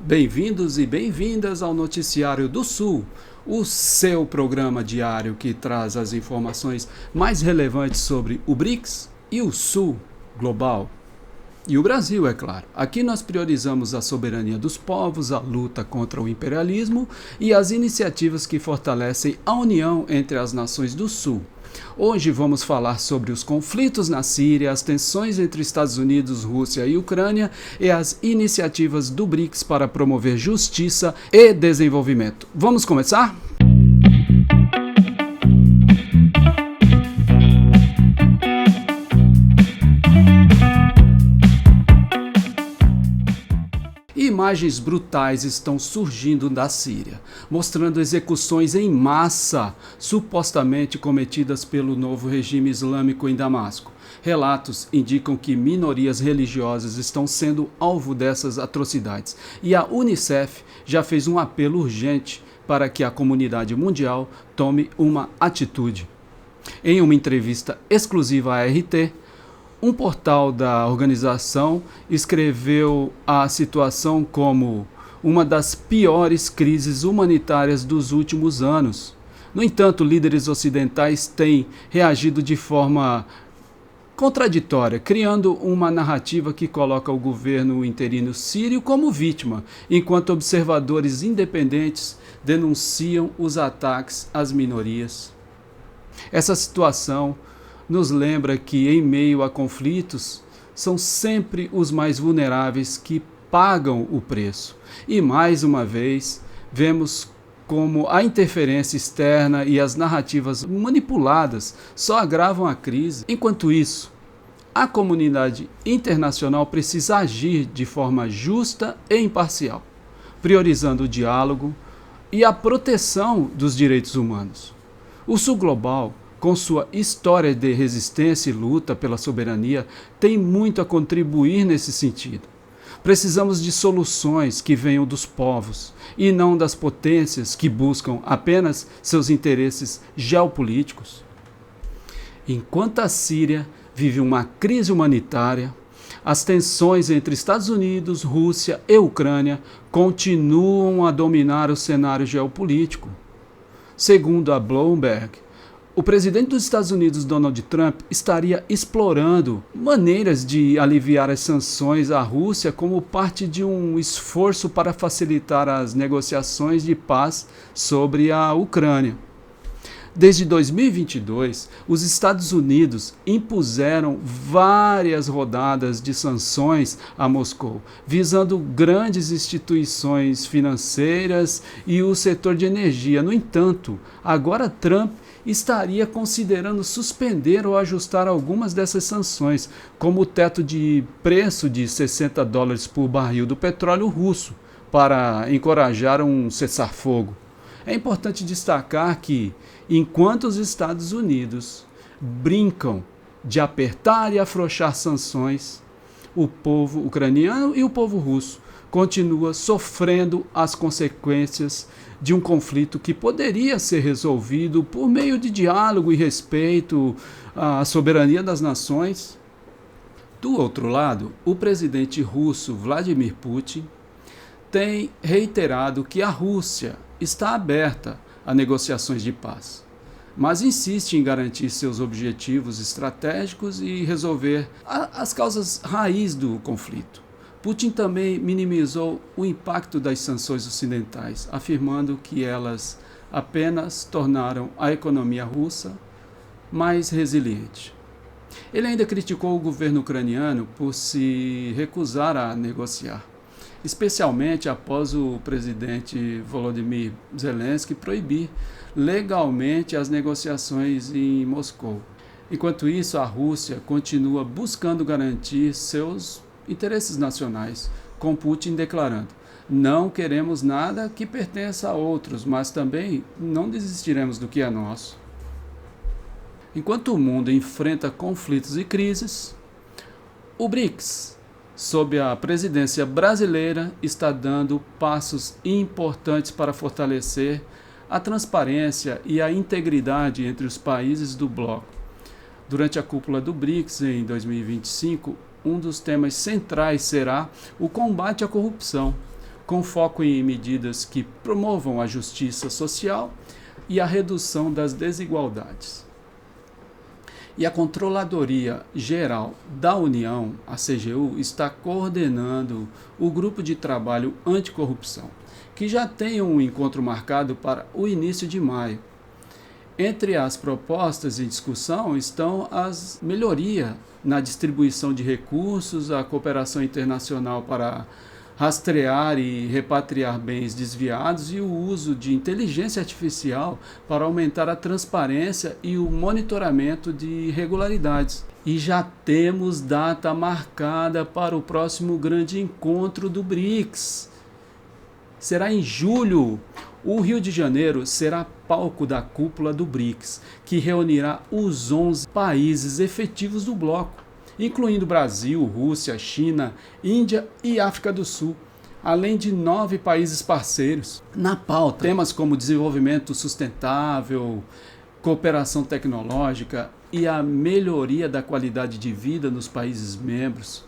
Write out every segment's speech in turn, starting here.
Bem-vindos e bem-vindas ao Noticiário do Sul, o seu programa diário que traz as informações mais relevantes sobre o BRICS e o Sul global. E o Brasil, é claro. Aqui nós priorizamos a soberania dos povos, a luta contra o imperialismo e as iniciativas que fortalecem a união entre as nações do Sul. Hoje vamos falar sobre os conflitos na Síria, as tensões entre Estados Unidos, Rússia e Ucrânia e as iniciativas do BRICS para promover justiça e desenvolvimento. Vamos começar? Imagens brutais estão surgindo da Síria, mostrando execuções em massa, supostamente cometidas pelo novo regime islâmico em Damasco. Relatos indicam que minorias religiosas estão sendo alvo dessas atrocidades, e a Unicef já fez um apelo urgente para que a comunidade mundial tome uma atitude. Em uma entrevista exclusiva à RT, um portal da organização escreveu a situação como uma das piores crises humanitárias dos últimos anos. No entanto, líderes ocidentais têm reagido de forma contraditória, criando uma narrativa que coloca o governo interino sírio como vítima, enquanto observadores independentes denunciam os ataques às minorias. Essa situação nos lembra que, em meio a conflitos, são sempre os mais vulneráveis que pagam o preço. E, mais uma vez, vemos como a interferência externa e as narrativas manipuladas só agravam a crise. Enquanto isso, a comunidade internacional precisa agir de forma justa e imparcial, priorizando o diálogo e a proteção dos direitos humanos. O Sul Global, com sua história de resistência e luta pela soberania, tem muito a contribuir nesse sentido. Precisamos de soluções que venham dos povos e não das potências que buscam apenas seus interesses geopolíticos. Enquanto a Síria vive uma crise humanitária, as tensões entre Estados Unidos, Rússia e Ucrânia continuam a dominar o cenário geopolítico. Segundo a Bloomberg, o presidente dos Estados Unidos, Donald Trump, estaria explorando maneiras de aliviar as sanções à Rússia como parte de um esforço para facilitar as negociações de paz sobre a Ucrânia. Desde 2022, os Estados Unidos impuseram várias rodadas de sanções a Moscou, visando grandes instituições financeiras e o setor de energia. No entanto, agora Trump estaria considerando suspender ou ajustar algumas dessas sanções, como o teto de preço de $60 por barril do petróleo russo, para encorajar um cessar-fogo. É importante destacar que, enquanto os Estados Unidos brincam de apertar e afrouxar sanções, o povo ucraniano e o povo russo continua sofrendo as consequências de um conflito que poderia ser resolvido por meio de diálogo e respeito à soberania das nações. Do outro lado, o presidente russo Vladimir Putin tem reiterado que a Rússia está aberta a negociações de paz, mas insiste em garantir seus objetivos estratégicos e resolver as causas raiz do conflito. Putin também minimizou o impacto das sanções ocidentais, afirmando que elas apenas tornaram a economia russa mais resiliente. Ele ainda criticou o governo ucraniano por se recusar a negociar, especialmente após o presidente Volodymyr Zelensky proibir legalmente as negociações em Moscou. Enquanto isso, a Rússia continua buscando garantir seus interesses nacionais, com Putin declarando: não queremos nada que pertença a outros, mas também não desistiremos do que é nosso. Enquanto o mundo enfrenta conflitos e crises, o BRICS, sob a presidência brasileira, está dando passos importantes para fortalecer a transparência e a integridade entre os países do bloco. Durante a cúpula do BRICS em 2025, um dos temas centrais será o combate à corrupção. com foco em medidas que promovam a justiça social e a redução das desigualdades. E a Controladoria Geral da União, a CGU, está coordenando o Grupo de Trabalho Anticorrupção, que já tem um encontro marcado para o início de maio. Entre as propostas em discussão estão as melhorias na distribuição de recursos, a cooperação internacional para rastrear e repatriar bens desviados e o uso de inteligência artificial para aumentar a transparência e o monitoramento de irregularidades. E já temos data marcada para o próximo grande encontro do BRICS. Será em julho. O Rio de Janeiro será palco da cúpula do BRICS, que reunirá os 11 países efetivos do bloco, incluindo Brasil, Rússia, China, Índia e África do Sul, além de 9 países parceiros. Na pauta, temas como desenvolvimento sustentável, cooperação tecnológica e a melhoria da qualidade de vida nos países membros.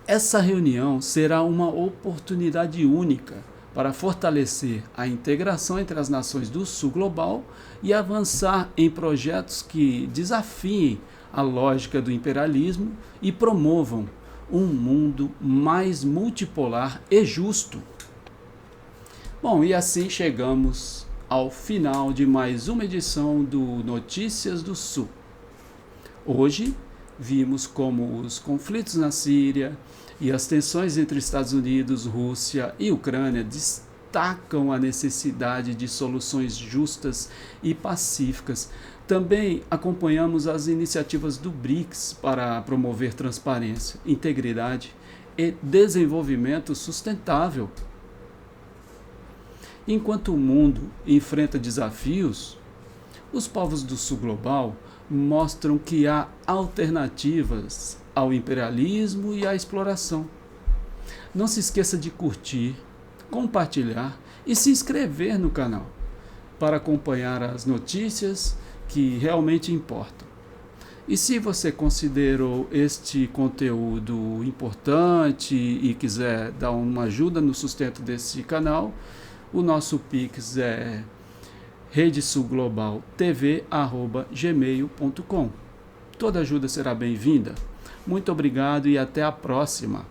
Essa reunião será uma oportunidade única para fortalecer a integração entre as nações do Sul global e avançar em projetos que desafiem a lógica do imperialismo e promovam um mundo mais multipolar e justo. Bom, e assim chegamos ao final de mais uma edição do Notícias do Sul. Hoje vimos como os conflitos na Síria e as tensões entre Estados Unidos, Rússia e Ucrânia destacam a necessidade de soluções justas e pacíficas. Também acompanhamos as iniciativas do BRICS para promover transparência, integridade e desenvolvimento sustentável. Enquanto o mundo enfrenta desafios, os povos do Sul global mostram que há alternativas ao imperialismo e à exploração. Não se esqueça de curtir, compartilhar e se inscrever no canal para acompanhar as notícias que realmente importam. E se você considerou este conteúdo importante e quiser dar uma ajuda no sustento desse canal, o nosso Pix é redesulglobaltv@gmail.com. Toda ajuda será bem-vinda. Muito obrigado e até a próxima.